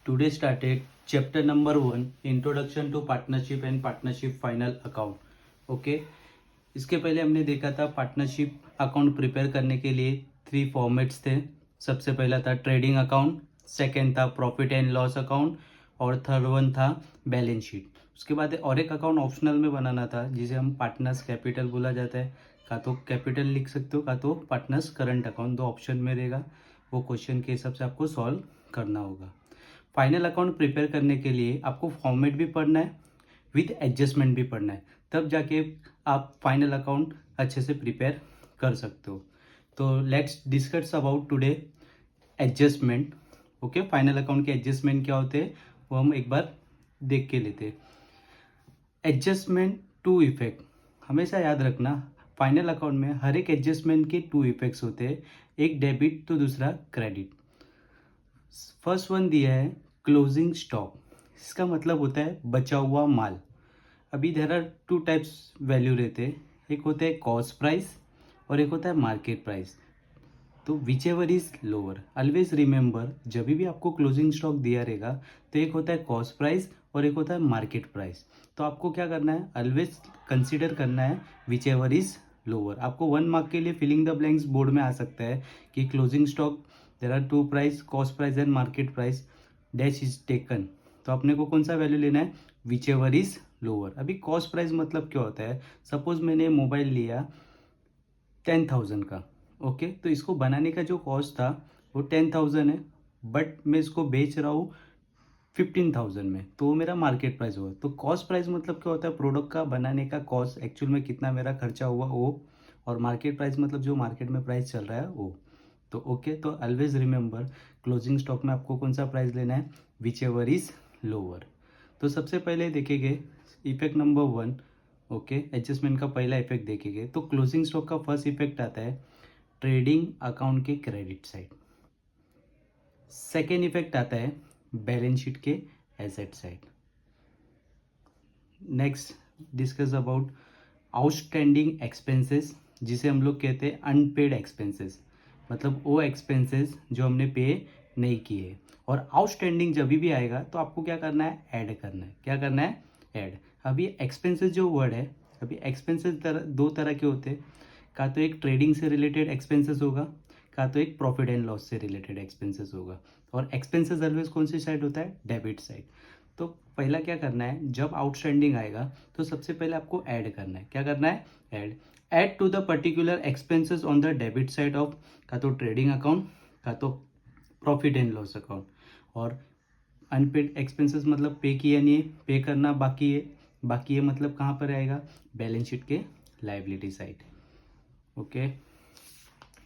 Today started chapter number 1 Introduction to Partnership and Partnership Final Account. Okay इसके पहले हमने देखा था पार्टनरशिप अकाउंट प्रिपेयर करने के लिए 3 फॉर्मेट्स थे. सबसे पहला था ट्रेडिंग अकाउंट, सेकेंड था प्रॉफिट एंड लॉस अकाउंट और थर्ड वन था बैलेंस शीट. उसके बाद और एक अकाउंट ऑप्शनल में बनाना था जिसे हम पार्टनर्स कैपिटल बोला जाता है. का तो कैपिटल लिख सकते हो, का तो पार्टनर्स करंट अकाउंट, दो ऑप्शन में रहेगा. वो क्वेश्चन के हिसाब से आपको सॉल्व करना होगा. फाइनल अकाउंट प्रिपेयर करने के लिए आपको फॉर्मेट भी पढ़ना है, विथ एडजस्टमेंट भी पढ़ना है, तब जाके आप फाइनल अकाउंट अच्छे से प्रिपेयर कर सकते हो. तो let's discuss about today adjustment. Okay, final account के एडजस्टमेंट क्या होते हैं वो हम एक बार देख के लेते हैं. एडजस्टमेंट टू इफेक्ट हमेशा याद रखना, फाइनल अकाउंट में हर एक एडजस्टमेंट के 2 इफेक्ट्स होते हैं, एक डेबिट तो दूसरा क्रेडिट. फर्स्ट वन दिया है क्लोजिंग स्टॉक. इसका मतलब होता है बचा हुआ माल. अभी देयर आर 2 टाइप्स वैल्यू रहते हैं, एक होता है कॉस्ट प्राइस और एक होता है मार्केट प्राइस. तो which ever is lower, always remember जब भी आपको क्लोजिंग स्टॉक दिया रहेगा तो एक होता है कॉस्ट प्राइस और एक होता है मार्केट प्राइस. तो आपको क्या करना है, ऑलवेज कंसिडर करना है विच एवर इज लोअर. आपको 1 मार्क के लिए फिलिंग द ब्लैंक्स बोर्ड में आ सकता है कि closing stock there are 2 price, cost price and market price, dash is taken. तो अपने को कौन सा वैल्यू लेना है, विच एवर इज लोअर. अभी कॉस्ट प्राइस मतलब क्या होता है, सपोज मैंने मोबाइल लिया 10,000 का. ओके, तो इसको बनाने का जो कॉस्ट था वो 10,000 है, बट मैं इसको बेच रहा हूँ 15,000 में, तो वो मेरा मार्केट प्राइस हुआ. तो कॉस्ट प्राइस मतलब क्या होता है, प्रोडक्ट का बनाने का कॉस्ट, एक्चुअल में कितना मेरा खर्चा हुआ वो. और मार्केट प्राइस मतलब जो मार्केट में प्राइस चल रहा है वो. तो ओके, तो ऑलवेज रिमेंबर क्लोजिंग स्टॉक में आपको कौन सा प्राइस लेना है, विच एवर इज लोअर. तो सबसे पहले देखेंगे इफेक्ट नंबर 1. ओके, एडजस्टमेंट का पहला इफेक्ट देखेंगे तो क्लोजिंग स्टॉक का फर्स्ट इफेक्ट आता है ट्रेडिंग अकाउंट के क्रेडिट साइड. सेकेंड इफेक्ट आता है बैलेंस शीट के asset side. Next discuss about outstanding expenses, जिसे हम लोग कहते हैं अनपेड एक्सपेंसेस. मतलब वो एक्सपेंसेस जो हमने पे नहीं किए. और आउटस्टैंडिंग जब भी आएगा तो आपको क्या करना है, ऐड करना है. क्या करना है, ऐड. अभी एक्सपेंसेस जो वर्ड है, अभी एक्सपेंसेस दो तरह के होते हैं. का तो एक ट्रेडिंग से रिलेटेड एक्सपेंसेस होगा, का तो एक प्रॉफिट एंड लॉस से रिलेटेड एक्सपेंसेस होगा. और एक्सपेंसेस ऑलवेज कौन सी साइड होता है, डेबिट साइड. तो पहला क्या करना है, जब आउटस्टैंडिंग आएगा तो सबसे पहले आपको ऐड करना है. क्या करना है, add to the particular expenses on the debit side of का तो ट्रेडिंग अकाउंट, का तो प्रॉफिट एंड लॉस अकाउंट. और अनपेड एक्सपेंसेस मतलब पे किया नहीं है, पे करना बाकी है. बाकी है मतलब कहाँ पर आएगा, बैलेंस शीट के liability side. Okay,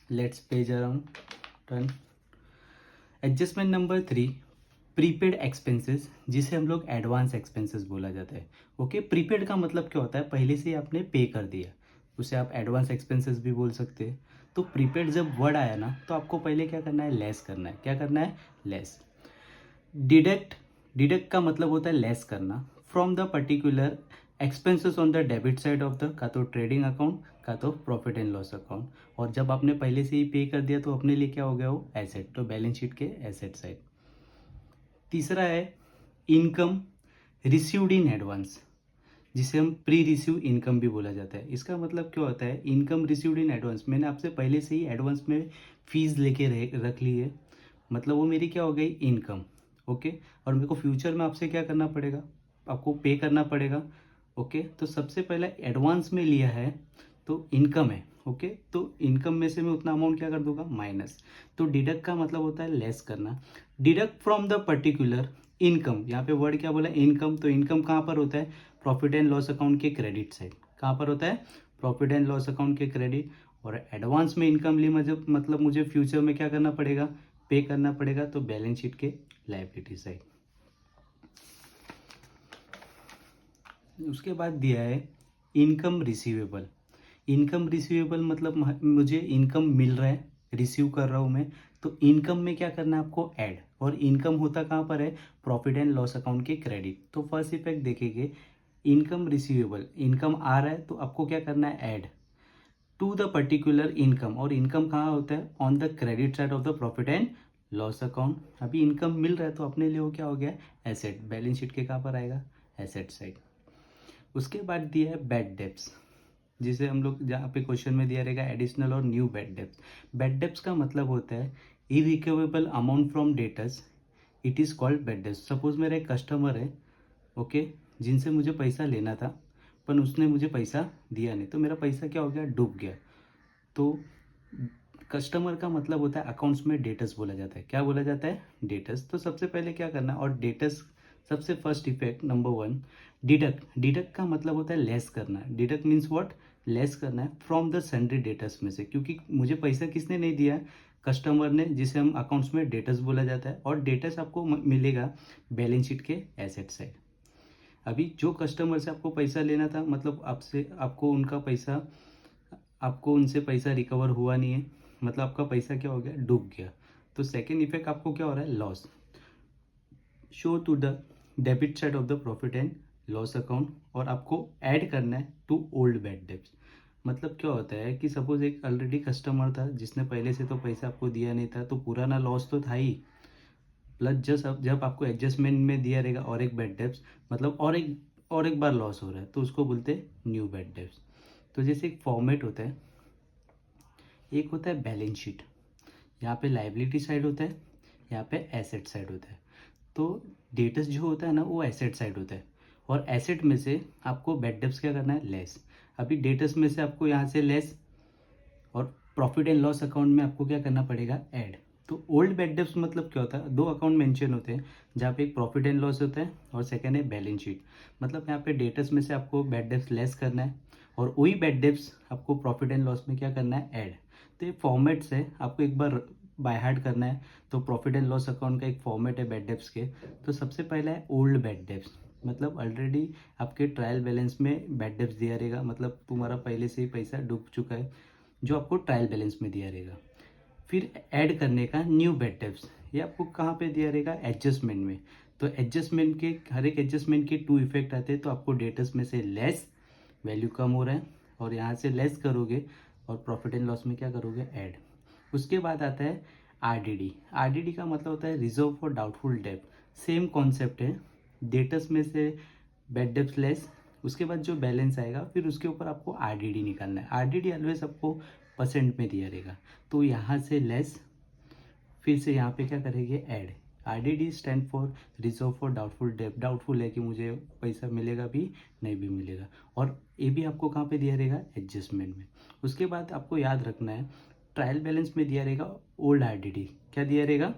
let's page around turn. Adjustment number 3, prepaid expenses, जिसे हम लोग एडवांस एक्सपेंसेस बोला जाता है. ओके, प्रीपेड का मतलब क्या होता है, पहले से ही आपने पे कर दिया, उसे आप एडवांस एक्सपेंसेस भी बोल सकते हैं. तो प्रीपेड जब वर्ड आया ना तो आपको पहले क्या करना है, लेस करना है. क्या करना है, लेस. डिडक्ट, डिडक्ट का मतलब होता है लेस करना from the particular expenses on the debit side of the का तो ट्रेडिंग अकाउंट, का तो प्रॉफिट एंड लॉस अकाउंट. और जब आपने पहले से ही पे कर दिया तो अपने लिए क्या हो गया वो, एसेट. तो बैलेंस शीट के एसेट साइड. तीसरा है इनकम रिसीव्ड इन एडवांस, जिसे हम प्री रिसीव इनकम भी बोला जाता है. इसका मतलब क्या होता है, इनकम रिसीव्ड इन एडवांस, मैंने आपसे पहले से ही एडवांस में फीस लेके रख ली है, मतलब वो मेरी क्या हो गई, इनकम. ओके, और मेरे को फ्यूचर में आपसे क्या करना पड़ेगा, आपको पे करना पड़ेगा. ओके, तो सबसे पहले एडवांस में लिया है तो इनकम है. ओके, तो इनकम में से मैं उतना अमाउंट क्या कर दूंगा, माइनस. तो डिडक्ट का मतलब होता है लेस करना. Deduct from the particular income, यहाँ पे वर्ड क्या बोला, इनकम. तो इनकम कहाँ पर होता है, प्रॉफिट एंड लॉस अकाउंट के क्रेडिट साइड. कहाँ पर होता है, प्रॉफिट एंड लॉस अकाउंट के क्रेडिट. और एडवांस में इनकम ली मतलब मुझे फ्यूचर में क्या करना पड़ेगा, पे करना पड़ेगा. तो बैलेंस शीट के लायबिलिटी साइड. उसके बाद दिया है इनकम रिसीवेबल. इनकम रिसीवेबल मतलब मुझे इनकम मिल रहा है, रिसीव कर रहा हूँ मैं. तो इनकम में क्या करना है आपको, ऐड. और इनकम होता कहाँ पर है, प्रॉफिट एंड लॉस अकाउंट के क्रेडिट. तो फर्स्ट इफेक्ट देखेंगे, इनकम रिसीवेबल, इनकम आ रहा है तो आपको क्या करना है, add to the particular income. और इनकम कहाँ होता है, on the credit side of the profit and loss account, अभी इनकम मिल रहा है तो अपने लिए वो क्या हो गया, एसेट, बैलेंस शीट के कहाँ पर आएगा, एसेट साइड। उसके बाद दिया है बैड डेब्ट्स, जिसे हम लोग जहाँ पे क्वेश्चन में दिया रहेगा एडिशनल और new bad debts. Bad debts का मतलब होता है irrecoverable amount from debtors, it is called bad debts. Suppose मेरा एक कस्टमर है, ओके, जिनसे मुझे पैसा लेना था पर उसने मुझे पैसा दिया नहीं, तो मेरा पैसा क्या हो गया, डूब गया। तो कस्टमर का मतलब होता है अकाउंट्स में डेटर्स बोला जाता है, क्या बोला जाता है, डेटर्स। तो सबसे पहले क्या करना है, और डेटर्स सबसे first effect number 1, deduct. Deduct का मतलब होता है लेस करना है। डिडक्ट मीन्स व्हाट, लेस करना है फ्रॉम द सन्ड्री डेटर्स में से, क्योंकि मुझे पैसा किसने नहीं दिया, कस्टमर ने, जिसे हम अकाउंट्स में डेटर्स बोला जाता है। और डेटर्स आपको मिलेगा बैलेंस शीट के एसेट साइड। अभी जो कस्टमर से आपको पैसा लेना था, मतलब आपसे, आपको उनका पैसा, आपको उनसे पैसा रिकवर हुआ नहीं है, मतलब आपका पैसा क्या हो गया, डूब गया। तो सेकेंड इफेक्ट आपको क्या हो रहा है, loss. Show to the debit side of the profit and loss account, और आपको ऐड करना है टू ओल्ड बैड डेब्ट्स। मतलब क्या होता है कि सपोज एक ऑलरेडी कस्टमर था जिसने पहले से तो पैसा आपको दिया नहीं था, तो पुराना लॉस तो था ही, प्लस जब आपको एडजस्टमेंट में दिया रहेगा और एक बैड डेब्ट्स, मतलब और एक बार लॉस हो रहा है, तो उसको बोलते हैं न्यू बैड डेब्ट्स। तो जैसे एक फॉर्मेट होता है, एक होता है बैलेंस शीट, यहाँ पे लाइबिलिटी साइड होता है, यहाँ पे एसेट साइड होता है। तो डेटर्स जो होता है ना, वो एसेट साइड होता है, और एसेट में से आपको बैड डेब्ट्स क्या करना है, लेस। अभी डेटर्स में से आपको यहाँ से लेस, और प्रॉफिट एंड लॉस अकाउंट में आपको क्या करना पड़ेगा, ऐड। तो ओल्ड बैड डेब्ट्स मतलब क्या होता है, दो अकाउंट मेंशन होते हैं, जहाँ पे एक प्रॉफिट एंड लॉस होता है और सेकंड है बैलेंस शीट। मतलब यहाँ पे डेटर्स में से आपको बैड डेब्ट्स लेस करना है, और वही बैड डेब्ट्स आपको प्रॉफिट एंड लॉस में क्या करना है, ऐड। तो ये फॉर्मेट्स है, आपको एक बार बाय हार्ट करना है। तो प्रॉफिट एंड लॉस अकाउंट का एक फॉर्मेट है बैड डेब्ट्स के। तो सबसे पहला है ओल्ड बैड डेब्ट्स, मतलब ऑलरेडी आपके ट्रायल बैलेंस में बैड डेब्ट्स दिया रहेगा, मतलब तुम्हारा पहले से ही पैसा डूब चुका है, जो आपको ट्रायल बैलेंस में दिया रहेगा। फिर ऐड करने का न्यू बैड डेब्ट्स, ये आपको कहाँ पे दिया रहेगा, एडजस्टमेंट में। तो एडजस्टमेंट के, हर एक एडजस्टमेंट के 2 इफेक्ट आते हैं। तो आपको डेटर्स में से लेस, वैल्यू कम हो रहा है, और यहाँ से लेस करोगे और प्रॉफिट एंड लॉस में क्या करोगे, ऐड। उसके बाद आता है आरडीडी। आरडीडी का मतलब होता है रिजर्व फॉर डाउटफुल डेब्ट। सेम कॉन्सेप्ट है, डेटर्स में से बैड डेब्ट्स लेस, उसके बाद जो बैलेंस आएगा फिर उसके ऊपर आपको आरडीडी निकालना है। आरडीडी ऑलवेज आपको परसेंट में दिया रहेगा, तो यहाँ से लेस, फिर से यहाँ पे क्या करेंगे, add. RDD stand for reserve for doubtful डेब्ट। डाउटफुल है कि मुझे पैसा मिलेगा भी नहीं भी मिलेगा, और ये भी आपको कहाँ पे दिया रहेगा, एडजस्टमेंट में। उसके बाद आपको याद रखना है, ट्रायल बैलेंस में दिया रहेगा ओल्ड आरडीडी, क्या दिया रहेगा,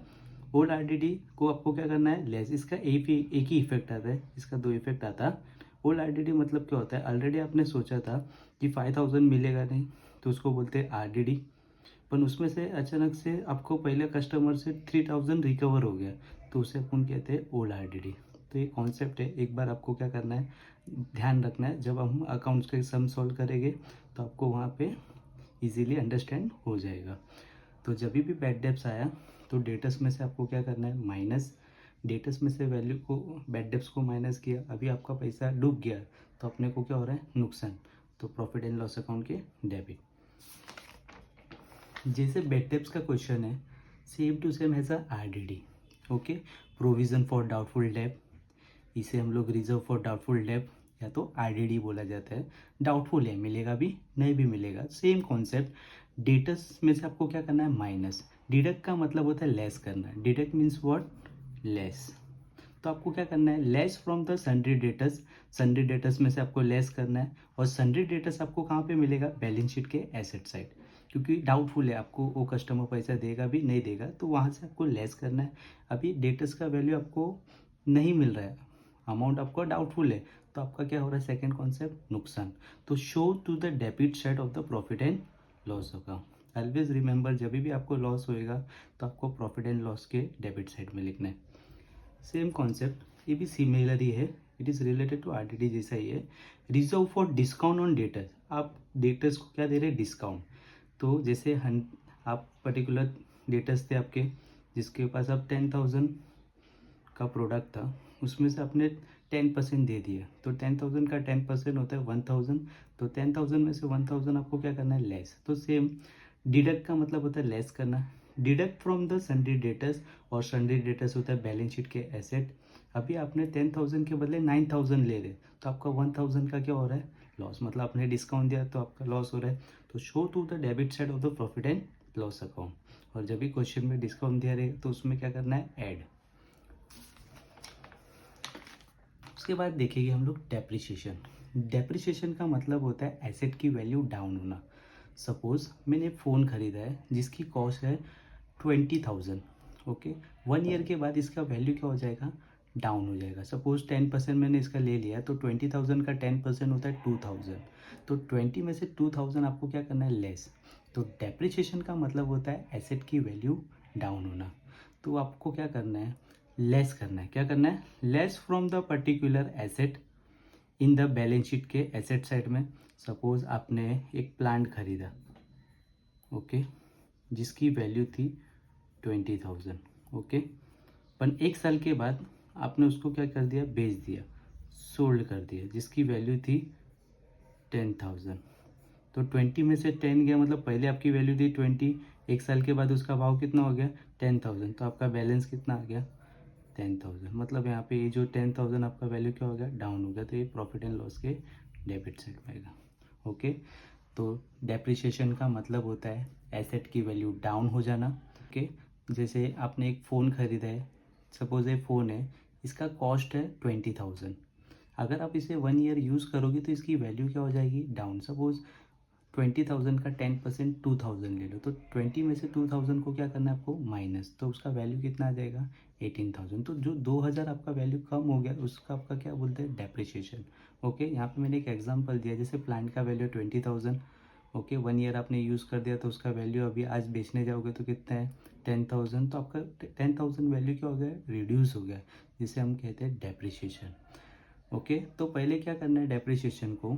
ओल्ड आरडीडी को आपको क्या करना है, लेस। इसका एक ही इफेक्ट आता है, इसका 2 इफेक्ट आता है। ओल्ड आरडीडी मतलब क्या होता है, ऑलरेडी आपने सोचा था कि 5000 मिलेगा नहीं, तो उसको बोलते हैं आरडीडी। पर उसमें से अचानक से आपको पहले कस्टमर से 3000 रिकवर हो गया, तो उसे अपन कहते हैं ओल्ड आरडीडी। तो ये कॉन्सेप्ट है, एक बार आपको क्या करना है, ध्यान रखना है, जब हम अकाउंट्स के सम सॉल्व करेंगे तो आपको वहाँ पे इजीली अंडरस्टैंड हो जाएगा। तो जब भी बैड डेब्ट्स आया तो डेटर्स में से आपको क्या करना है, माइनस। डेटर्स में से वैल्यू को, बैड डेब्ट्स को माइनस किया, अभी आपका पैसा डूब गया, तो अपने को क्या हो रहा है, नुकसान। तो प्रॉफिट एंड लॉस अकाउंट के डेबिट। जैसे बैड डेब्ट्स का क्वेश्चन है, same to same has a RDD, okay. Provision for doubtful डेब्ट, इसे हम लोग रिजर्व फॉर डाउटफुल डेब्ट या तो आरडीडी बोला जाता है। डाउटफुल है, मिलेगा भी नहीं भी मिलेगा, सेम कॉन्सेप्ट। डेटर्स में से आपको क्या करना है, माइनस। डिडक्ट का मतलब होता है लेस करना, डिडक्ट मीन्स व्हाट, लेस। तो आपको क्या करना है, less from the sundry debtors. Sundry debtors में से आपको लेस करना है, और सन्ड्री डेटर्स आपको कहाँ पे मिलेगा, बैलेंस शीट के एसेट साइड, क्योंकि डाउटफुल है, आपको वो कस्टमर पैसा देगा भी नहीं देगा, तो वहाँ से आपको लेस करना है। अभी डेटर्स का वैल्यू आपको नहीं मिल रहा है, अमाउंट आपको डाउटफुल है, तो आपका क्या हो रहा है, सेकेंड कॉन्सेप्ट, नुकसान। तो show to the debit side of the profit and loss account. Always remember, जब भी आपको लॉस होएगा तो आपको प्रॉफिट एंड लॉस के डेबिट साइड में लिखना है। सेम कॉन्सेप्ट, ये भी सिमिलर ही है, it is related to RDD जैसा ही है। Reserve for discount on debtors, आप डेटर्स को क्या दे रहे हैं, डिस्काउंट। तो जैसे आप पर्टिकुलर डेटर्स थे आपके, जिसके पास आप 10,000 का प्रोडक्ट था, उसमें से आपने 10% दे दिया, तो 10,000 का 10% होता है 1,000। तो 10,000 में से 1,000 आपको क्या करना है, लेस। तो सेम, डिडक्ट का मतलब होता है लेस करना, deduct from the sundry debtors, और सन्ड्री डेटर्स होता है बैलेंस शीट के एसेट। अभी आपने 10,000 के बदले 9,000 ले रहे, तो आपका 1,000 का क्या हो रहा है, लॉस, मतलब आपने डिस्काउंट दिया तो आपका लॉस हो रहा है। तो show to the debit side of the profit and loss account, और जब भी क्वेश्चन में डिस्काउंट दिया रहे तो उसमें क्या करना है, ऐड। उसके बाद देखेंगे हम लोग डेप्रिसिएशन। डेप्रिसिएशन का मतलब होता है एसेट की वैल्यू डाउन होना। सपोज मैंने फ़ोन खरीदा है जिसकी कॉस्ट है 20,000, ओके, 1 ईयर के बाद इसका वैल्यू क्या हो जाएगा, डाउन हो जाएगा। सपोज 10% मैंने इसका ले लिया, तो 20,000 का 10% होता है 2,000, तो 20 में से 2,000 आपको क्या करना है, लेस। तो डेप्रिसिएशन का मतलब होता है एसेट की वैल्यू डाउन होना। तो आपको क्या करना है, लेस करना है। क्या करना है, less from the particular asset in the balance sheet के एसेट साइड में। सपोज आपने एक प्लांट खरीदा, ओके, जिसकी वैल्यू थी 20,000, ओके, पर 1 साल के बाद आपने उसको क्या कर दिया, बेच दिया, सोल्ड कर दिया, जिसकी वैल्यू थी 10,000। तो 20 में से 10 गया, मतलब पहले आपकी वैल्यू थी 20, 1 साल के बाद उसका भाव कितना हो गया, 10,000, तो आपका बैलेंस कितना आ गया, 10,000। मतलब यहाँ पे ये जो 10,000 आपका वैल्यू क्या हो गया, डाउन हो गया, तो ये प्रॉफिट एंड लॉस के डेबिट साइड में आएगा। ओके, तो डेप्रिसिएशन का मतलब होता है एसेट की वैल्यू डाउन हो जाना। ओके, जैसे आपने एक फ़ोन खरीदा है, सपोज ये फ़ोन है, इसका कॉस्ट है 20,000। अगर आप इसे 1 ईयर यूज़ करोगे तो इसकी वैल्यू क्या हो जाएगी, डाउन। सपोज 20,000 का 10% 2,000 ले लो, तो 20 में से 2,000 को क्या करना है आपको, माइनस, तो उसका वैल्यू कितना आ जाएगा, 18,000। तो जो 2,000 आपका वैल्यू कम हो गया उसका आपका क्या बोलते हैं, डेप्रिसिएशन। ओके, यहाँ पे मैंने एक एग्जांपल दिया, जैसे प्लांट का वैल्यू 20,000, ओके, 1 ईयर आपने यूज़ कर दिया, तो उसका वैल्यू अभी आज बेचने जाओगे तो कितना है, 10,000। तो आपका 10,000 वैल्यू क्या हो गया, रिड्यूस हो गया, जिसे हम कहते हैं डेप्रिसिएशन। ओके, तो पहले क्या करना है, डेप्रिसिएशन को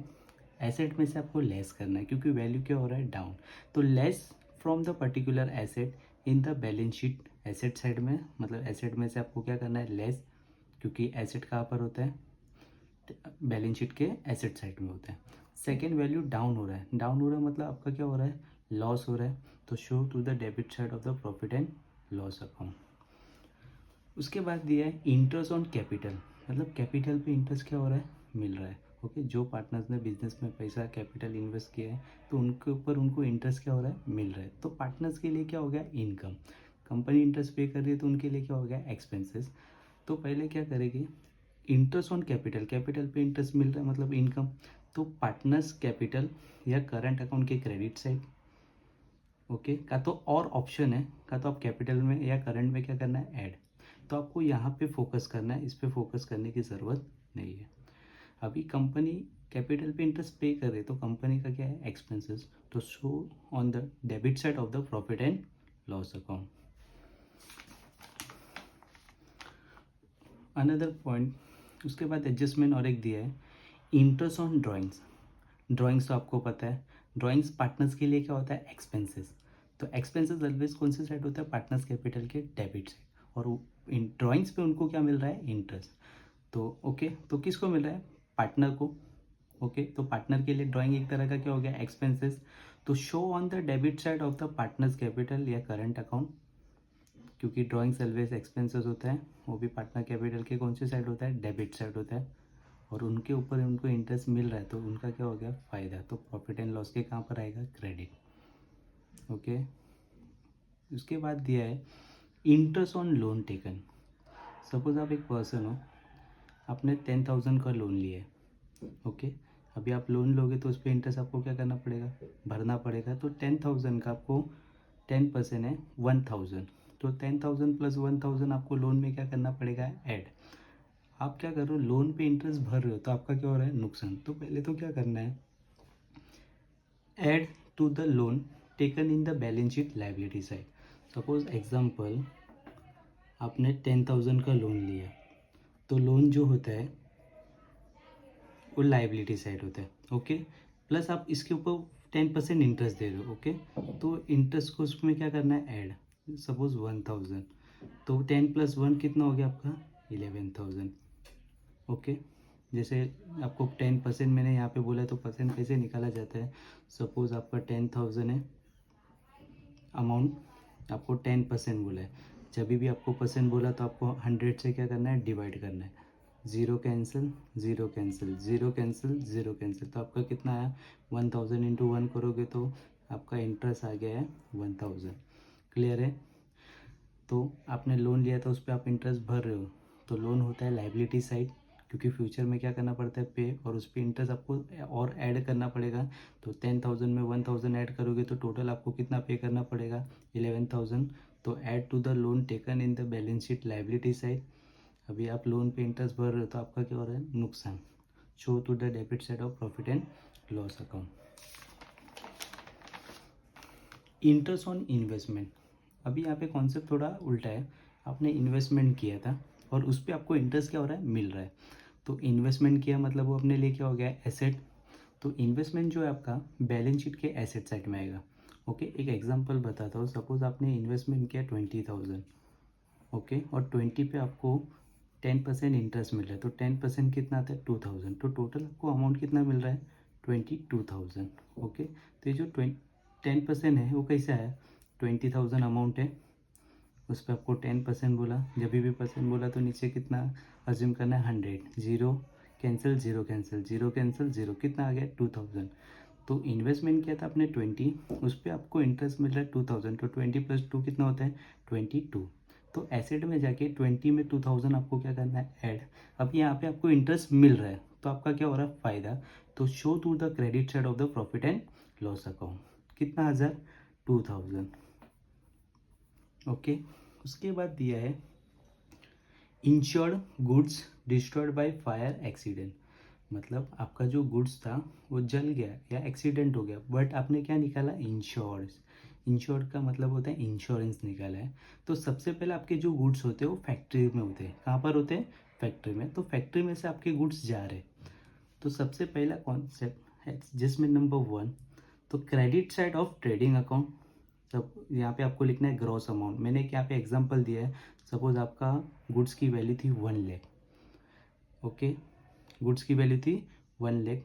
एसेट में से आपको लेस करना है, क्योंकि वैल्यू क्या हो रहा है, डाउन। तो less from the particular asset in the balance sheet asset side में, मतलब एसेट में से आपको क्या करना है, लेस, क्योंकि एसेट कहाँ पर होता है, बैलेंस शीट के एसेट साइड में होता है। सेकेंड, वैल्यू डाउन हो रहा है, डाउन हो रहा है मतलब आपका क्या हो रहा है, लॉस हो रहा है, तो show to the debit side of the profit and loss account. उसके बाद दिया है इंटरेस्ट ऑन कैपिटल, मतलब कैपिटल पे इंटरेस्ट क्या हो रहा है, मिल रहा है। ओके, जो पार्टनर्स ने बिजनेस में पैसा कैपिटल इन्वेस्ट किया है तो उनके ऊपर उनको इंटरेस्ट क्या हो रहा है, मिल रहा है। तो पार्टनर्स के लिए क्या हो गया, इनकम। कंपनी इंटरेस्ट पे कर रही है तो उनके लिए क्या हो गया, एक्सपेंसेस। तो पहले क्या करेगी, इंटरेस्ट ऑन कैपिटल, कैपिटल पे इंटरेस्ट मिल रहा है मतलब इनकम, तो पार्टनर्स कैपिटल या करंट अकाउंट के क्रेडिट साइड, ओके, का तो और ऑप्शन है, का तो आप कैपिटल में या करंट में क्या करना है, ऐड। तो आपको यहाँ पे फोकस करना है, इस पे फोकस करने की ज़रूरत नहीं है। अभी कंपनी कैपिटल पे इंटरेस्ट पे कर रही है तो कंपनी का क्या है, एक्सपेंसेस, तो show on the debit side of the profit and loss account. Another point, उसके बाद एडजस्टमेंट और एक दिया है, इंटरेस्ट ऑन ड्राइंग्स। ड्राइंग्स तो आपको पता है, ड्राइंग्स पार्टनर्स के लिए क्या होता है, एक्सपेंसेस। तो एक्सपेंसेस ऑलवेज कौन से साइड होता है, पार्टनर्स कैपिटल के डेबिट साइड, और इन ड्राइंग्स पे उनको क्या मिल रहा है, इंटरेस्ट। तो ओके, तो किसको मिल रहा है, पार्टनर को। ओके, तो पार्टनर के लिए ड्राइंग एक तरह का क्या हो गया, एक्सपेंसेस। तो show on the debit side of the partners capital या करंट अकाउंट, क्योंकि ड्राइंग्स ऑलवेज एक्सपेंसेस होता है, वो भी पार्टनर कैपिटल के कौन से साइड होता है, डेबिट साइड होता है, और उनके ऊपर उनको इंटरेस्ट मिल रहा है तो उनका क्या हो गया, फ़ायदा। तो प्रॉफिट एंड लॉस के कहाँ पर आएगा, क्रेडिट। ओके, उसके बाद दिया है interest on loan taken. Suppose आप एक पर्सन हो, आपने 10,000 का लोन लिया है, ओके, अभी आप लोन लोगे तो उस पर इंटरेस्ट आपको क्या करना पड़ेगा, भरना पड़ेगा। तो 10,000 का आपको 10% है 1,000, तो 10,000 प्लस 1,000 आपको लोन में क्या करना पड़ेगा, ऐड। आप क्या कर रहे हो, लोन पे इंटरेस्ट भर रहे हो तो आपका क्या हो रहा है, नुकसान। तो पहले तो क्या करना है, add to the loan taken in the balance sheet liability side. Suppose example, आपने 10,000 का लोन लिया, तो लोन जो होता है वो लाइबिलिटी साइड होता है, ओके, प्लस आप इसके ऊपर 10% इंटरेस्ट दे रहे हो, ओके, तो इंटरेस्ट को उसमें क्या करना है, ऐड। सपोज 1,000, तो 10 प्लस 1 कितना हो गया आपका, 11,000। ओके, जैसे आपको 10% मैंने यहाँ पे बोला, तो परसेंट कैसे निकाला जाता है। सपोज आपका 10,000 है अमाउंट, आपको 10% बोला है, जब भी आपको परसेंट बोला तो आपको 100 से क्या करना है, डिवाइड करना है। 0 कैंसिल, 0 कैंसिल, 0 कैंसिल, 0 कैंसिल, तो आपका कितना आया, 1000 इंटू 1 करोगे तो आपका इंटरेस्ट आ गया है 1000। क्लियर है। तो आपने लोन लिया था, उस पर आप इंटरेस्ट भर रहे हो, तो लोन होता है लाइबिलिटी साइड, क्योंकि फ्यूचर में क्या करना पड़ता है, पे, और उस पर इंटरेस्ट आपको और ऐड करना पड़ेगा। तो 10,000 में 1000 ऐड करोगे तो टोटल आपको कितना पे करना पड़ेगा, 11,000। तो add to the loan taken in the balance sheet liability side. अभी आप लोन पे इंटरेस्ट भर रहे हो तो आपका क्या हो रहा है, नुकसान। Show to the debit side of profit and loss account. Interest on investment, अभी यहाँ पे कॉन्सेप्ट थोड़ा उल्टा है। आपने इन्वेस्टमेंट किया था और उस पर आपको इंटरेस्ट क्या हो रहा है, मिल रहा है। तो इन्वेस्टमेंट किया मतलब वो अपने लिए क्या हो गया, एसेट। तो इन्वेस्टमेंट जो है आपका बैलेंस शीट के एसेट साइड में आएगा। ओके, एक एग्जांपल बताता हूँ। सपोज आपने इन्वेस्टमेंट किया 20,000, ओके, और 20 पे आपको 10% इंटरेस्ट मिल रहा है, तो 10% कितना आता है, 2000। तो टोटल आपको अमाउंट कितना मिल रहा है, 22,000। ओके, तो ये जो 10% है वो कैसा है, 20,000 अमाउंट है, उस पर आपको 10% बोला, जब भी परसेंट बोला तो नीचे कितना अज्यूम करना है, 100। Zero cancel, zero cancel, zero cancel, zero, कितना आ गया, 2000। तो इन्वेस्टमेंट किया था आपने 20, उस पर आपको इंटरेस्ट मिल रहा है 2000, तो 20 + 2 कितना होता है, 22। तो एसेट में जाके 20 में 2000 आपको क्या करना है, ऐड। अब यहाँ पे आपको इंटरेस्ट मिल रहा है तो आपका क्या हो रहा है, फ़ायदा। तो show to the credit side of the profit and loss account, कितना हज़ार, 2000। ओके, उसके बाद दिया है insured goods destroyed by fire accident. मतलब आपका जो गुड्स था वो जल गया या एक्सीडेंट हो गया, बट आपने क्या निकाला, इंश्योर्स। इंश्योर्ड का मतलब होता है इंश्योरेंस निकाला है। तो सबसे पहले आपके जो गुड्स होते हैं वो फैक्ट्री में होते हैं। कहाँ पर होते हैं, फैक्ट्री में। तो फैक्ट्री में से आपके गुड्स जा रहे हैं, तो सबसे पहला कॉन्सेप्ट है जिसमें नंबर 1, तो credit side of trading account. सब यहाँ पे आपको लिखना है ग्रॉस अमाउंट। मैंने यहाँ पे एग्जांपल दिया है, सपोज आपका गुड्स की वैल्यू थी 1 लाख। ओके, गुड्स की वैल्यू थी 1 लाख।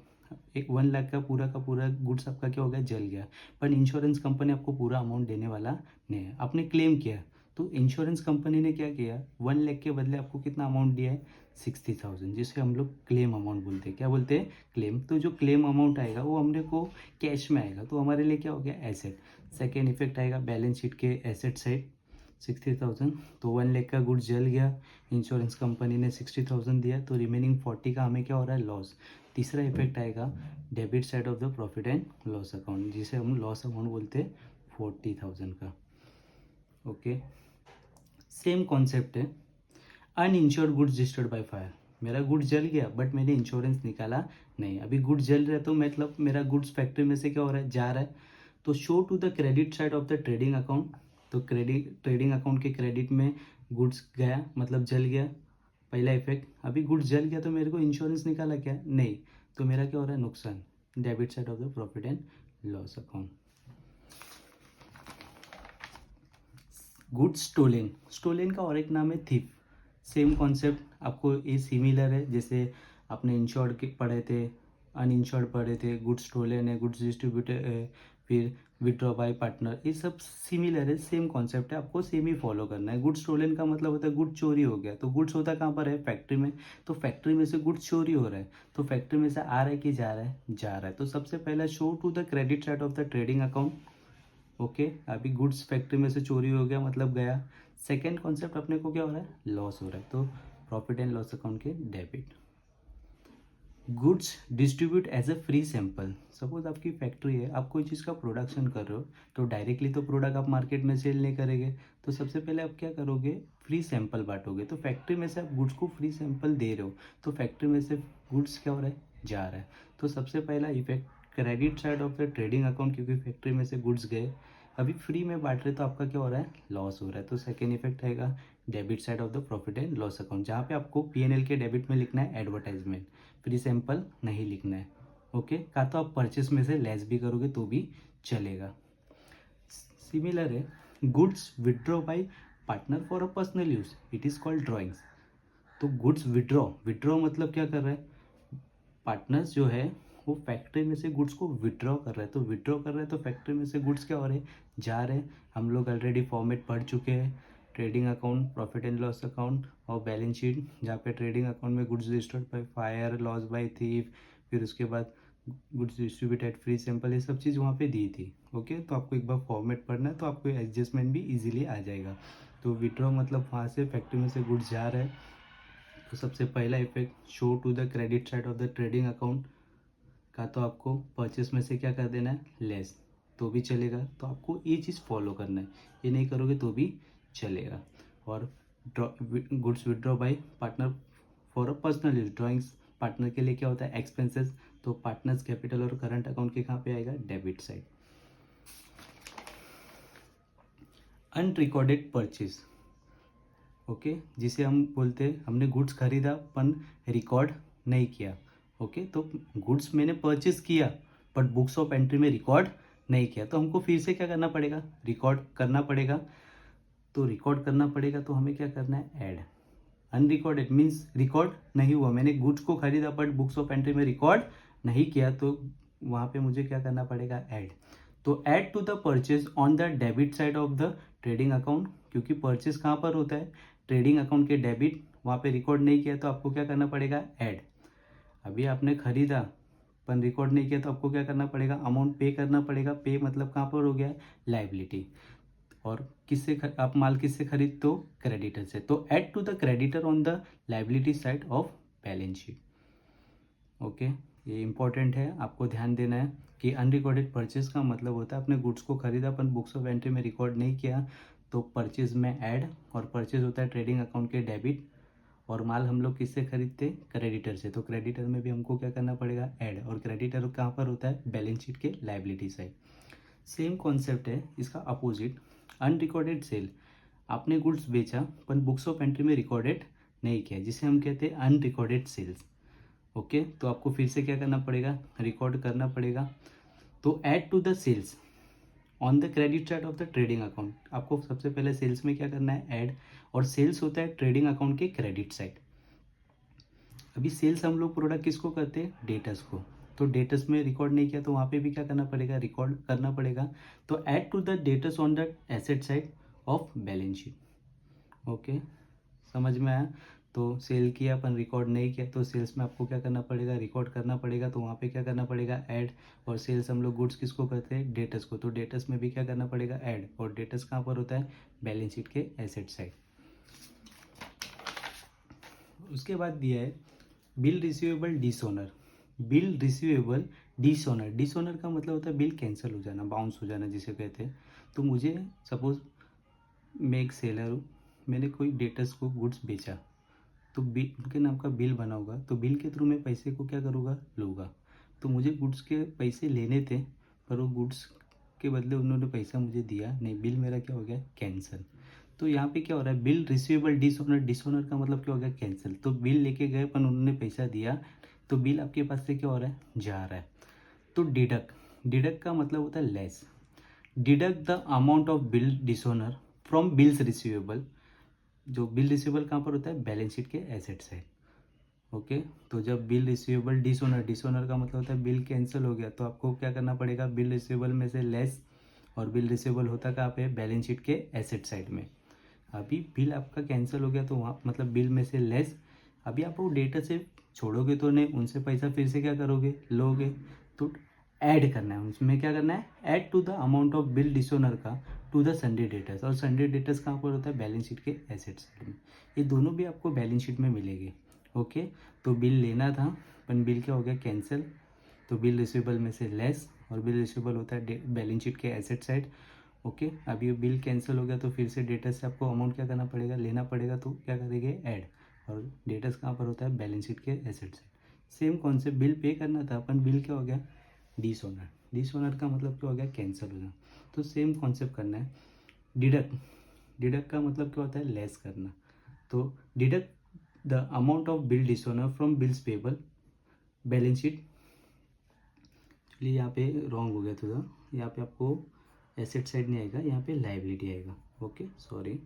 एक 1 लाख का पूरा गुड्स आपका क्या हो गया, जल गया। पर इंश्योरेंस कंपनी आपको पूरा अमाउंट देने वाला नहीं है। आपने क्लेम किया, तो इंश्योरेंस कंपनी ने क्या किया, 1 लाख के बदले आपको कितना अमाउंट दिया है, 60,000, जिसे हम लोग क्लेम अमाउंट बोलते हैं। क्या बोलते हैं, क्लेम। तो जो क्लेम अमाउंट आएगा वो हमने को कैश में आएगा, तो हमारे लिए क्या हो गया, एसेट। सेकेंड इफेक्ट आएगा बैलेंस शीट के एसेट साइड, 60,000। तो 1 लाख का गुड्स जल गया, इंश्योरेंस कंपनी ने 60,000 दिया, तो रिमेनिंग 40 का हमें क्या हो रहा है, लॉस। तीसरा इफेक्ट आएगा debit side of the profit and loss account, जिसे हम लॉस अमाउंट बोलते हैं, 40,000 का। ओके, सेम कॉन्सेप्ट है। Uninsured goods destroyed by fire, मेरा गुड्स जल गया बट मैंने इंश्योरेंस निकाला नहीं। अभी गुड्स जल रहा है तो मतलब मेरा गुड्स फैक्ट्री में से क्या हो रहा है, जा रहा है। तो show to the credit side of the trading account. तो ट्रेडिंग अकाउंट के क्रेडिट में गुड्स गया, मतलब जल गया, पहला इफेक्ट। अभी गुड्स जल गया तो मेरे को इंश्योरेंस निकाला क्या, नहीं, तो मेरा क्या हो रहा है, नुकसान। Debit side of the profit and loss account. Goods stolen, stolen का और एक नाम है थीफ। सेम कॉन्सेप्ट, आपको ये सिमिलर है। जैसे आपने इंश्योर्ड के पढ़े थे, अनइंश्योर्ड पढ़े थे, गुड्स स्टोलन है, गुड्स डिस्ट्रीब्यूटर है, फिर विड्रॉ बाय पार्टनर, ये सब सिमिलर है, सेम कॉन्सेप्ट है, आपको सेम ही फॉलो करना है। गुड्स स्टोलन का मतलब होता है गुड्स चोरी हो गया, तो गुड्स होता कहाँ पर है, फैक्ट्री में। तो फैक्ट्री में से गुड्स चोरी हो रहा है, तो फैक्ट्री में से आ रहा है कि जा रहा है, जा रहा है। तो सबसे पहला show to the credit side of the trading account. Okay, अभी गुड्स फैक्ट्री में से चोरी हो गया, मतलब गया। सेकेंड कॉन्सेप्ट अपने को क्या हो रहा है, लॉस हो रहा है, तो प्रॉफिट एंड लॉस अकाउंट के debit. Goods distribute as a free sample, suppose आपकी फैक्ट्री है, आप कोई चीज़ का प्रोडक्शन कर रहे हो, तो डायरेक्टली तो प्रोडक्ट आप मार्केट में सेल नहीं करेंगे, तो सबसे पहले आप क्या करोगे, फ्री सैंपल बांटोगे। तो फैक्ट्री में से आप गुड्स को फ्री सैंपल दे रहे हो, तो फैक्ट्री में से गुड्स क्या हो रहा है, जा रहा है। तो सबसे पहला effect credit side of the trading account, क्योंकि फैक्ट्री में से गुड्स गए, अभी फ्री में बांट रहे तो आपका क्या हो रहा है, लॉस हो रहा है। तो सेकेंड इफेक्ट आएगा debit side of the profit and loss account, जहाँ पे आपको P&L के डेबिट में लिखना है एडवर्टाइजमेंट, फ्री सैंपल नहीं लिखना है। ओके, का तो आप परचेस में से लेस भी करोगे तो भी चलेगा। सिमिलर है, goods withdraw bye partner for a personal use, it is called drawings. तो गुड्स विड्रॉ, विड्रॉ मतलब क्या कर रहा है, पार्टनर्स जो है वो फैक्ट्री में से गुड्स को विड्रॉ कर रहा है, तो विड्रॉ कर रहा है तो फैक्ट्री में से गुड्स क्या हो रहे हैं, जा रहे हैं। हम लोग ऑलरेडी फॉर्मेट पढ़ चुके हैं, trading account, profit and loss account और बैलेंस शीट, जहाँ पे ट्रेडिंग अकाउंट में goods destroyed by fire, loss by thief, फिर उसके बाद गुड्स डिस्ट्रीब्यूटेड फ्री सैंपल, ये सब चीज़ वहाँ पे दी थी। ओके, तो आपको एक बार फॉर्मेट पढ़ना है तो आपको एडजस्टमेंट भी इजीली आ जाएगा। तो विड्रॉ मतलब वहाँ से फैक्ट्री में से गुड्स जा रहे हैं, तो सबसे पहला effect show to the credit side of the trading account का, तो आपको परचेस में से क्या कर देना है, लेस, तो भी चलेगा। तो आपको ये चीज़ फॉलो करना है, ये नहीं करोगे तो भी चलेगा। और goods withdraw bye partner for a personal use, drawings partner के लिए क्या होता है, एक्सपेंसेस, तो पार्टनर्स कैपिटल और करंट अकाउंट के कहाँ पे आएगा, debit side. Unrecorded purchase, okay, जिसे हम बोलते हैं हमने गुड्स खरीदा पर रिकॉर्ड नहीं किया। ओके, तो गुड्स मैंने परचेज किया बट बुक्स ऑफ एंट्री में रिकॉर्ड नहीं किया, तो हमको फिर से क्या करना पड़ेगा, रिकॉर्ड करना पड़ेगा। तो रिकॉर्ड करना पड़ेगा तो हमें क्या करना है, ऐड। अनरिकॉर्डेड मीन्स रिकॉर्ड नहीं हुआ, मैंने गुड्स को खरीदा बट बुक्स ऑफ एंट्री में रिकॉर्ड नहीं किया, तो वहाँ पे मुझे क्या करना पड़ेगा, ऐड। तो add to the purchase on the debit side of the trading account, क्योंकि परचेज कहाँ पर होता है, ट्रेडिंग अकाउंट के डेबिट, वहाँ पे रिकॉर्ड नहीं किया तो आपको क्या करना पड़ेगा, ऐड। अभी आपने खरीदा पर रिकॉर्ड नहीं किया तो आपको क्या करना पड़ेगा, अमाउंट पे करना पड़ेगा। पे मतलब कहाँ पर हो गया, लाइबिलिटी। और आप माल किससे खरीदते हो, क्रेडिटर से, तो add to the creditor on the liability side of balance sheet. Okay, ये इंपॉर्टेंट है, आपको ध्यान देना है कि अनरिकॉर्डेड परचेज का मतलब होता है अपने गुड्स को खरीदा पर बुक्स ऑफ एंट्री में रिकॉर्ड नहीं किया, तो परचेज में ऐड। और परचेज होता है ट्रेडिंग अकाउंट के डेबिट, और माल हम लोग किससे खरीदते हैं, क्रेडिटर से, तो क्रेडिटर में भी हमको क्या करना पड़ेगा, ऐड। और क्रेडिटर कहाँ पर होता है, बैलेंस शीट के लाइबिलिटी साइड। सेम कॉन्सेप्ट है इसका अपोजिट, अनरिकॉर्डेड सेल, आपने गुड्स बेचा पर बुक्स ऑफ एंट्री में रिकॉर्डेड नहीं किया, जिसे हम कहते हैं अनरिकॉर्डेड सेल्स। ओके, तो आपको फिर से क्या करना पड़ेगा, रिकॉर्ड करना पड़ेगा। तो add to the sales on the credit side of the trading account, आपको सबसे पहले सेल्स में क्या करना है, ऐड। और सेल्स होता है ट्रेडिंग अकाउंट के क्रेडिट साइड। अभी सेल्स हम लोग प्रोडक्ट किसको करते हैं, डेटर्स को, तो डेटर्स में रिकॉर्ड नहीं किया तो वहाँ पे भी क्या करना पड़ेगा, रिकॉर्ड करना पड़ेगा। तो add to the debtors on the asset side of balance sheet. Okay, समझ में आया। तो सेल किया अपन रिकॉर्ड नहीं किया तो सेल्स में आपको क्या करना पड़ेगा, रिकॉर्ड करना पड़ेगा, तो वहाँ पे क्या करना पड़ेगा, ऐड। और सेल्स हम लोग गुड्स किसको करते हैं, डेटर्स को, तो डेटर्स में भी क्या करना पड़ेगा, ऐड। और डेटर्स कहाँ पर होता है, बैलेंस शीट के एसेट साइड। उसके बाद दिया है bill receivable dishonour. Bill receivable dishonour, dishonour का मतलब होता है बिल कैंसिल हो जाना, बाउंस हो जाना जिसे कहते हैं। तो मुझे सपोज मैं एक सेलर हूँ, मैंने कोई डेटर्स को गुड्स बेचा, तो बिल उनके नाम का बिल बना होगा, तो बिल के थ्रू मैं पैसे को क्या करूँगा, लूँगा। तो मुझे गुड्स के पैसे लेने थे पर वो गुड्स के बदले उन्होंने पैसा मुझे दिया नहीं, बिल मेरा क्या हो गया, कैंसिल। तो यहाँ पे क्या हो रहा है, बिल रिसीवेबल डिसऑनर, डिसऑनर का मतलब क्या हो गया, कैंसिल। तो बिल लेके गए पर उन्होंने पैसा दिया, तो बिल आपके पास से क्या हो रहा है, जा रहा है। तो डिडक्ट, डिडक्ट का मतलब होता है less. Deduct the amount of bill dishonour from bills receivable, जो बिल रिसीवेबल कहाँ पर होता है, बैलेंस शीट के एसेट साइड। ओके, तो जब बिल रिसीवेबल डिसऑनर, डिसऑनर का मतलब होता है बिल कैंसिल हो गया, तो आपको क्या करना पड़ेगा, बिल रिसीवेबल में से लेस। और बिल रिसीवेबल होता कहाँ पे, बैलेंस शीट के एसेट साइड में। अभी बिल आपका कैंसिल हो गया तो वहाँ मतलब बिल में से लेस। अभी आप वो डेटा से छोड़ोगे तो नहीं, उनसे पैसा फिर से क्या करोगे, लोगे। तो ऐड करना है, उसमें क्या करना है, add to the amount of bill dishonour का टू द संडे डेटर्स। और संडे डेटर्स कहाँ पर होता है, बैलेंस शीट के एसेट साइड में। ये दोनों भी आपको बैलेंस शीट में मिलेंगे। ओके, तो बिल लेना था पर बिल क्या हो गया, कैंसिल, तो बिल रिसीवेबल में से लेस। और बिल रिसीवेबल होता है बैलेंस शीट के एसेट साइड। ओके, अभी बिल कैंसिल हो गया तो फिर से डेटर्स से आपको अमाउंट क्या करना पड़ेगा, लेना पड़ेगा, तो क्या करेंगे, ऐड। और डेटर्स कहाँ पर होता है, बैलेंस शीट के asset side. Same concept, bill pay करना था अपन, बिल क्या हो गया, डिसऑनर, डिसऑनर का मतलब क्या हो गया, कैंसिल हो जाना। तो सेम कॉन्सेप्ट करना है। डिडक्ट, डिडक्ट का मतलब क्या होता है, लेस करना। तो deduct the amount of bill dishonour from bills payable balance sheet. चलिए यहाँ पे रॉन्ग हो गया थोड़ा, यहाँ पे आपको एसेट साइड नहीं आएगा, यहाँ पे लाइबिलिटी आएगा। Okay, sorry.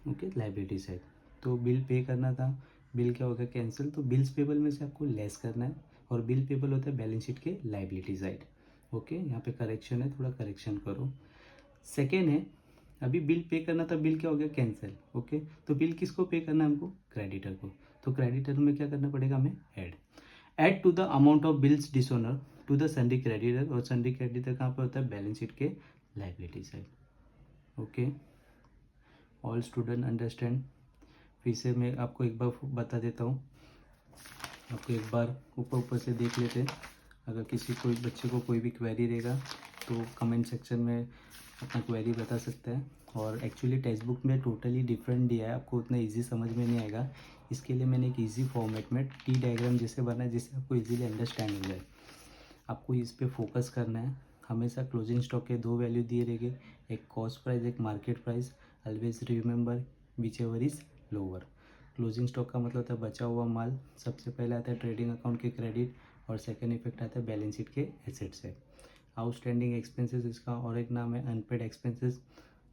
Okay, liability side. तो बिल पे करना था, बिल क्या हो गया, कैंसिल, तो बिल्स पेबल में से आपको लेस करना है। और बिल पेबल होता है बैलेंस शीट के लाइबिलिटी साइड। ओके, यहाँ पे करेक्शन है, थोड़ा करेक्शन करो। सेकेंड है, अभी बिल पे करना था, बिल क्या हो गया, कैंसिल। ओके, तो बिल किसको पे करना है हमको, क्रेडिटर को। तो क्रेडिटर में क्या करना पड़ेगा हमें, add to the amount of bills dishonour to the sundry creditor. और सन्डी क्रेडिटर कहाँ पे होता है, बैलेंस शीट के liability side. Okay, all student understand. फिर से मैं आपको एक बार बता देता हूँ, आपको एक बार ऊपर से देख लेते हैं। अगर किसी कोई बच्चे को कोई भी क्वेरी रहेगा तो कमेंट सेक्शन में अपना क्वेरी बता सकता है। और एक्चुअली टेक्स्ट बुक में टोटली डिफरेंट दिया है, आपको उतना इजी समझ में नहीं आएगा। इसके लिए मैंने एक इजी फॉर्मेट में टी डायग्राम जैसे बनाया, जिससे आपको इजीली अंडरस्टैंड हो जाए। आपको इस पे फोकस करना है। हमेशा क्लोजिंग स्टॉक के 2 वैल्यू दिए रहेंगे, एक कॉस्ट प्राइस, एक market price. Always remember which ever is lower. Closing stock का मतलब होता है बचा हुआ माल। सबसे पहले आता है ट्रेडिंग अकाउंट के क्रेडिट, और सेकेंड इफेक्ट आता है बैलेंस शीट के एसेट से। आउटस्टैंडिंग एक्सपेंसेस इसका और एक नाम है, अनपेड एक्सपेंसेस।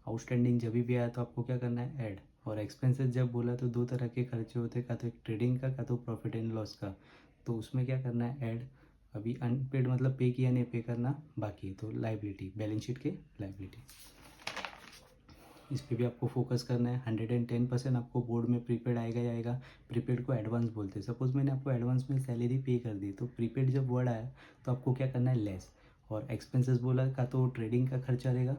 आउटस्टैंडिंग जब भी आया तो आपको क्या करना है, ऐड। और एक्सपेंसेस जब बोला तो 2 तरह के खर्चे होते हैं, का तो एक ट्रेडिंग का तो प्रॉफिट एंड लॉस का। तो उसमें क्या करना है, ऐड। अभी अनपेड मतलब पे किया नहीं, पे करना बाकी है, तो लाइबिलिटी, बैलेंस शीट के लाइबिलिटी। इस पे भी आपको फोकस करना है। 110% आपको बोर्ड में प्रीपेड आएगा ही आएगा। प्रीपेड को एडवांस बोलते हैं। सपोज मैंने आपको एडवांस में सैलरी पे कर दी, तो प्रीपेड जब वर्ड आया तो आपको क्या करना है, लेस। और एक्सपेंसेस बोला, का तो ट्रेडिंग का खर्चा रहेगा,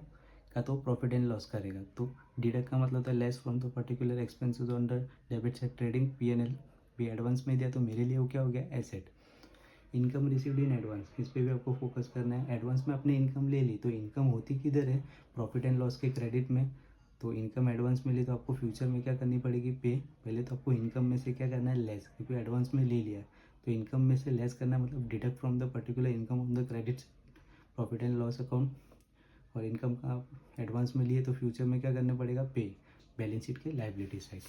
का तो प्रॉफिट एंड लॉस करेगा। तो डिडक्ट का मतलब था less from the particular expenses under debit side trading P&L। भी एडवांस में दिया तो मेरे लिए वो क्या हो गया, asset. Income received in advance, इस पे भी आपको फोकस करना है। एडवांस में आपने इनकम ले ली, तो इनकम होती किधर है, प्रॉफिट एंड लॉस के क्रेडिट में। तो इनकम एडवांस मिली तो आपको फ्यूचर में क्या करनी पड़ेगी, पे। पहले तो आपको इनकम में से क्या करना है, लेस, क्योंकि एडवांस में ले लिया। तो इनकम में से लेस करना मतलब deduct from the particular income on the credit profit and loss account. और इनकम का आप एडवांस में लिए तो फ्यूचर में क्या करना पड़ेगा, पे, बैलेंस शीट के लाइबिलिटी साइड।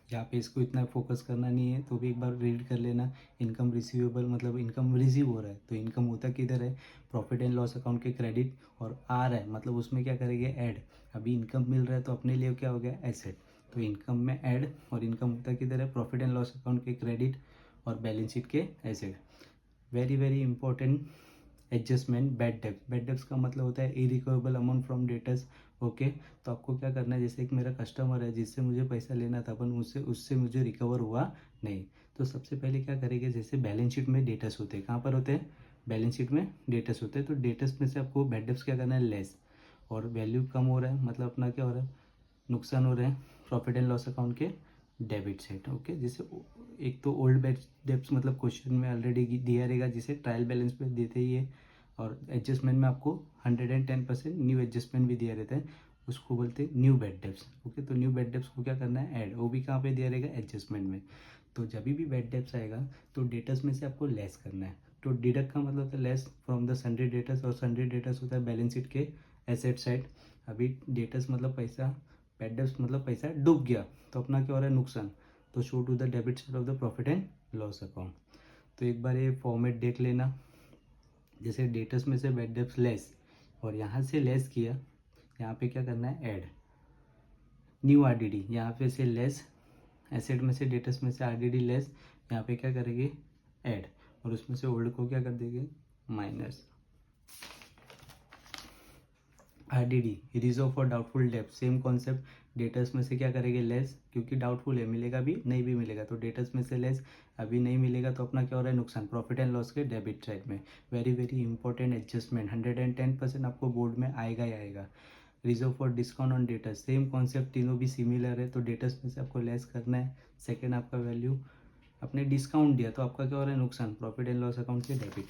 यहाँ पे इसको इतना फोकस करना नहीं है, तो भी एक बार रीड कर लेना। इनकम रिसीवेबल मतलब इनकम रिसीव हो रहा है, तो इनकम होता किधर है, प्रॉफिट एंड लॉस अकाउंट के क्रेडिट। और आ रहा है मतलब उसमें क्या करेंगे, ऐड। अभी इनकम मिल रहा है तो अपने लिए क्या हो गया, एसेट। तो इनकम में ऐड, और इनकम होता किधर है, प्रॉफिट एंड लॉस अकाउंट के क्रेडिट और बैलेंस शीट के asset. Very very important adjustment, bad डेब्ट। बैड डेब्ट्स का मतलब होता है irrecoverable amount from debtors. Okay, तो आपको क्या करना है, जैसे एक मेरा कस्टमर है जिससे मुझे पैसा लेना था, पर उससे मुझे रिकवर हुआ नहीं। तो सबसे पहले क्या करेंगे, जैसे बैलेंस शीट में डेटर्स होते हैं, कहाँ पर होते हैं, बैलेंस शीट में डेटर्स होते हैं। तो डेटर्स में से आपको बैड डेब्ट्स क्या करना है, लेस। और वैल्यू कम हो रहा है मतलब अपना क्या हो रहा है, नुकसान हो रहा है, प्रॉफिट एंड लॉस अकाउंट के डेबिट साइड। ओके, जैसे एक तो ओल्ड बैड डेब्ट्स मतलब क्वेश्चन में ऑलरेडी दिया रहेगा, जिसे ट्रायल बैलेंस पे देते ही है। और एडजस्टमेंट में आपको 110% न्यू एडजस्टमेंट भी दिया रहता है, उसको बोलते हैं न्यू बैड डेब्ट्स। ओके, तो न्यू बैड डेब्ट्स को क्या करना है, ऐड। वो भी कहाँ पे दिया रहेगा, एडजस्टमेंट में। तो जब भी बैड डेब्ट्स आएगा तो डेटर्स में से आपको लेस करना है। तो डिडक्ट का मतलब होता है less from the Sunday debtors, और सन्डे डेटर्स होता है बैलेंस शीट के एसेट साइड। अभी डेटर्स मतलब पैसा, बैड डेब्ट्स मतलब पैसा डूब गया, तो अपना क्या हो रहा है, नुकसान। तो show to the debit side of the profit and loss account. तो एक बार ये फॉर्मेट देख लेना। जैसे डेटर्स में से बैड डेब्ट्स लेस, और यहाँ से लेस किया, यहाँ पे क्या करना है, ऐड। न्यू आरडीडी, यहाँ पे से लेस, एसेट में से डेटर्स में से आरडीडी लेस, यहाँ पे क्या करेंगे, ऐड। और उसमें से ओल्ड को क्या कर देंगे, minus. RDD, reserve for doubtful डेब्ट, सेम कॉन्सेप्ट। डेटर्स में से क्या करेंगे, लेस, क्योंकि डाउटफुल है, मिलेगा भी नहीं भी मिलेगा, तो डेटर्स में से लेस। अभी नहीं मिलेगा तो अपना क्या हो रहा है, नुकसान, प्रॉफिट एंड लॉस के डेबिट साइड में। वेरी वेरी इंपॉर्टेंट एडजस्टमेंट, 110% आपको बोर्ड में आएगा ही आएगा। Reserve for discount on debtors, same concept, तीनों भी सिमिलर है। तो डेटर्स में से आपको लेस करना है। सेकेंड आपका वैल्यू, आपने डिस्काउंट दिया तो आपका क्या हो रहा है, नुकसान, प्रॉफिट एंड लॉस अकाउंट के डेबिट।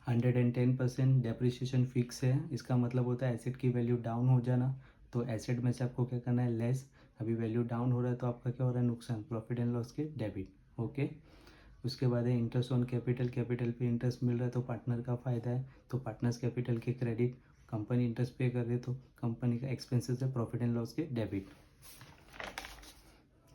110% डेप्रिसिएशन फिक्स है, इसका मतलब होता है एसेट की वैल्यू डाउन हो जाना। तो एसेट में से आपको क्या करना है, लेस। अभी वैल्यू डाउन हो रहा है तो आपका क्या हो रहा है, नुकसान, प्रॉफिट एंड लॉस के डेबिट। ओके, उसके बाद है इंटरेस्ट ऑन कैपिटल। कैपिटल पे इंटरेस्ट मिल रहा है तो पार्टनर का फ़ायदा है, तो पार्टनर्स कैपिटल के क्रेडिट। कंपनी इंटरेस्ट पे कर रही है तो कंपनी का एक्सपेंसेस है, प्रॉफिट एंड लॉस के डेबिट।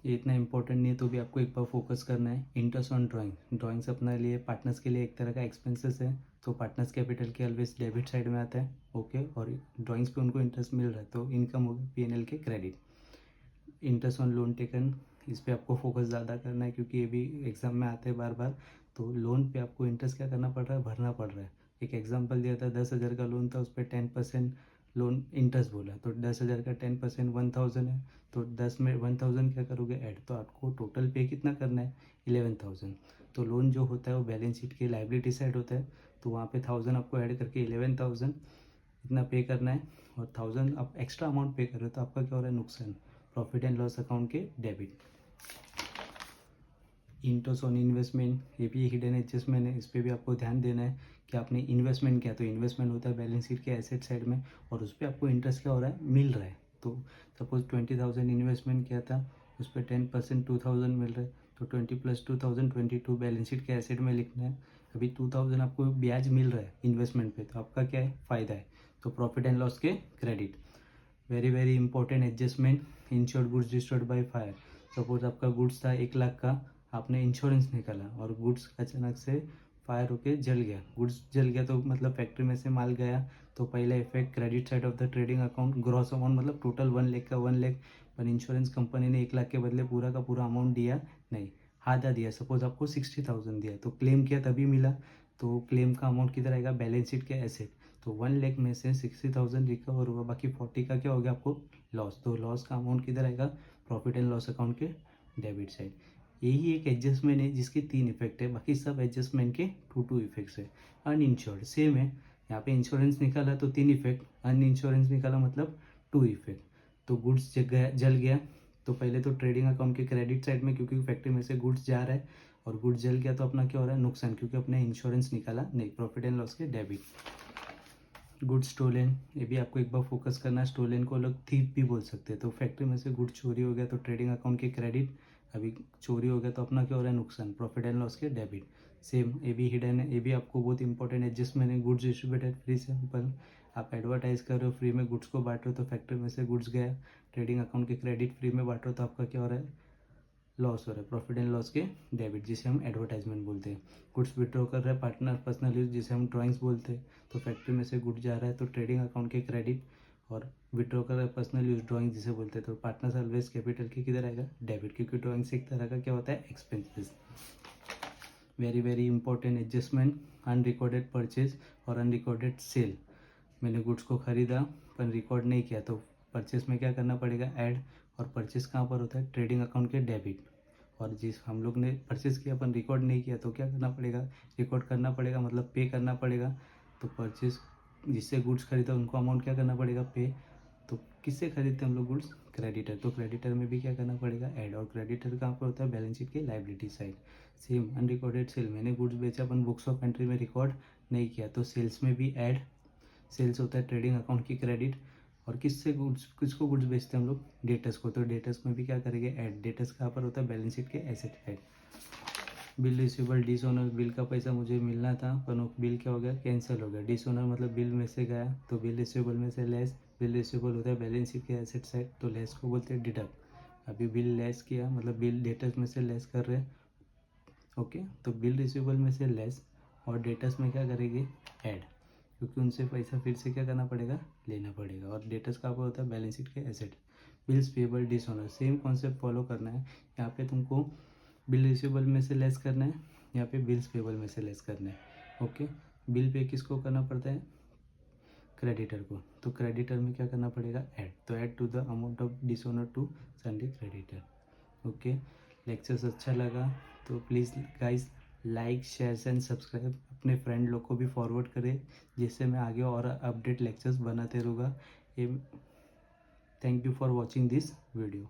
ये इतना इंपॉर्टेंट नहीं है तो भी आपको एक बार फोकस करना है। इंटरेस्ट ऑन ड्राइंग, ड्राइंग्स अपने लिए पार्टनर्स के लिए एक तरह का एक्सपेंसेस है, तो पार्टनर्स कैपिटल के ऑलवेज डेबिट साइड में आता है। ओके, और ड्राइंग्स पे उनको इंटरेस्ट मिल रहा है तो इनकम होगी, P&L के credit. Interest on loan taken, इस पर आपको फोकस ज़्यादा करना है, क्योंकि ये भी एग्ज़ाम में आते हैं बार बार। तो लोन पे आपको इंटरेस्ट क्या करना पड़ रहा है, भरना पड़ रहा है। एक एग्जांपल दिया था, 10,000 का लोन था, उस पर 10% लोन इंटरेस्ट बोला, तो 10,000 का 10% 1,000 है, तो 10 में 1,000 क्या करोगे ऐड, तो आपको टोटल पे कितना करना है 11,000। तो लोन जो होता है वो बैलेंस शीट के लाइबिलिटी साइड होता है, तो वहाँ पे 1,000 आपको ऐड करके 11,000 इतना पे करना है, और 1,000 आप एक्स्ट्रा अमाउंट पे कर रहे हो तो आपका क्या हो रहा है, नुकसान, प्रॉफिट एंड लॉस अकाउंट के डेबिट। इंटरेस्ट ऑन इन्वेस्टमेंट, ये भी हिडन एडजस्टमेंट है, इस पर भी आपको ध्यान देना है कि आपने इन्वेस्टमेंट किया, तो इन्वेस्टमेंट होता है बैलेंस शीट के एसेट साइड में, और उस पर आपको इंटरेस्ट क्या हो रहा है, मिल रहा है। तो सपोज 20,000 इन्वेस्टमेंट किया था, उस पर 10% 2,000 मिल रहा है, तो 20 + 2,000 22 बैलेंस शीट के एसेट में लिखना है। अभी 2,000 आपको ब्याज मिल रहा है इन्वेस्टमेंट पे, तो आपका क्या है, फ़ायदा है, तो प्रॉफिट एंड लॉस के credit. Very very important adjustment, insured goods destroyed by fire. Suppose आपका गुड्स था 1,00,000 का, आपने इंश्योरेंस निकाला और गुड्स अचानक से फायर होके जल गया, गुड्स जल गया तो मतलब फैक्ट्री में से माल गया, तो पहला effect credit side of the trading account, gross amount मतलब टोटल 1,00,000 का 1,00,000, पर इंश्योरेंस कंपनी ने 1,00,000 के बदले पूरा का पूरा अमाउंट दिया नहीं, आधा दिया। सपोज आपको 60,000 दिया, तो क्लेम किया तभी मिला, तो क्लेम का अमाउंट किधर आएगा, बैलेंस शीट के एसेट। तो 1,00,000 में से 60,000 रिकवर हुआ, बाकी 40 का क्या हो गया आपको लॉस, तो लॉस का अमाउंट किधर आएगा, प्रॉफिट एंड लॉस अकाउंट के डेबिट साइड। यही एक एडजस्टमेंट है जिसके 3 इफेक्ट है, बाकी सब एडजस्टमेंट के 2 इफेक्ट्स है। अनइंश्योर्ड सेम है, यहाँ पे इंश्योरेंस निकाला तो 3 इफेक्ट, अनइंश्योरेंस निकाला मतलब 2 इफेक्ट। तो गुड्स जल गया, तो पहले तो ट्रेडिंग अकाउंट के क्रेडिट साइड में, क्योंकि फैक्ट्री में से गुड्स जा रहा है, और गुड्स जल गया तो अपना क्या हो रहा है, नुकसान, क्योंकि अपने इंश्योरेंस निकाला नहीं, प्रॉफिट एंड लॉस के डेबिट। गुड स्टोलन, ये भी आपको एक बार फोकस करना है, स्टोलन को लोग थीप भी बोल सकते हैं। तो फैक्ट्री में से गुड चोरी हो गया तो ट्रेडिंग अकाउंट के क्रेडिट, अभी चोरी हो गया तो अपना क्या हो रहा है, नुकसान, प्रॉफिट एंड लॉस के डेबिट। सेम ये भी हिडन है, ये भी आपको बहुत इंपॉर्टेंट एडजस्टमेंट है। गुड्स डिस्ट्रीब्यूटेड फ्री सैंपल, आप एडवर्टाइज कर रहे हो, फ्री में गुड्स को बांट रहे हो, तो फैक्ट्री में से गुड्स गया, ट्रेडिंग अकाउंट के क्रेडिट फ्री में बांट रहे हो तो आपका क्या हो रहा है, लॉस हो रहा है, प्रॉफिट एंड लॉस के डेबिट, जिसे हम एडवर्टाइजमेंट बोलते हैं। गुड्स विड्रॉ कर रहा है पार्टनर पर्सनल यूज, जिसे हम ड्राइंग्स बोलते हैं। तो फैक्ट्री में से गुड जा रहा है तो ट्रेडिंग अकाउंट के क्रेडिट, और विड्रॉ कर रहा है पर्सनल यूज ड्राइंग जिसे बोलते हैं, तो पार्टनर ऑलवेज कैपिटल के किधर आएगा, डेबिट, क्योंकि ड्राइंग से एक तरह का क्या होता है, expenses. Very very important adjustment, unrecorded purchase और अनरिकॉर्डेड सेल। मैंने गुड्स को खरीदा पर रिकॉर्ड नहीं किया, तो परचेस में क्या करना पड़ेगा, ऐड, और परचेस कहाँ पर होता है, ट्रेडिंग अकाउंट के डेबिट। और जिस हम लोग ने परचेस किया अपन रिकॉर्ड नहीं किया, तो क्या करना पड़ेगा, रिकॉर्ड करना पड़ेगा, मतलब पे करना पड़ेगा। तो परचेस जिससे गुड्स खरीदा उनको अमाउंट क्या करना पड़ेगा, पे। तो किससे खरीदते हैं हम लोग गुड्स, क्रेडिटर, तो क्रेडिटर में भी क्या करना पड़ेगा, ऐड, और क्रेडिटर कहाँ पर होता है, बैलेंस शीट के liability side. Same unrecorded sale, मैंने गुड्स बेचा, अपन बुक्स ऑफ एंट्री में रिकॉर्ड नहीं किया, तो सेल्स में भी ऐड, सेल्स होता है ट्रेडिंग अकाउंट की क्रेडिट। और किससे गुड्स, किसको गुड्स बेचते हैं हम लोग, डेटर्स को, तो डेटर्स में भी क्या करेंगे, ऐड, डेटर्स कहाँ पर होता है, बैलेंस शीट के asset side. Bill receivable, dishonour, bill का पैसा मुझे मिलना था पर वो बिल क्या हो गया, कैंसिल हो गया। डिसओनर मतलब बिल में से गया, तो बिल रिसीवेबल में से लेस, बिल रिसीवेबल होता है बैलेंस शीट के एसेट साइड, तो लेस को बोलते हैं डिडक्ट। अभी बिल लेस किया मतलब बिल डेटर्स में से लेस कर रहे हैं, ओके, तो बिल रिसीवेबल में से लेस, और डेटर्स में क्या करेंगे, ऐड, क्योंकि उनसे पैसा फिर से क्या करना पड़ेगा, लेना पड़ेगा। और डेटर्स का होता है बैलेंस शीट के asset. Bills payable, dishonour, same concept follow करना है। यहाँ पे तुमको बिल रिसीवेबल में से लेस करना है, यहाँ पे बिल्स पेबल में से लेस करना है, ओके। बिल पे किसको करना पड़ता है, क्रेडिटर को, तो क्रेडिटर में क्या करना पड़ेगा, ऐड, तो add to the amount of dishonour to sundry creditor, okay. Lectures अच्छा लगा तो please guys like share and subscribe, अपने फ्रेंड लोग को भी फॉरवर्ड करें, जिससे मैं आगे और अपडेट लेक्चर्स बनाते रहूँगा। ये thank you for watching this video.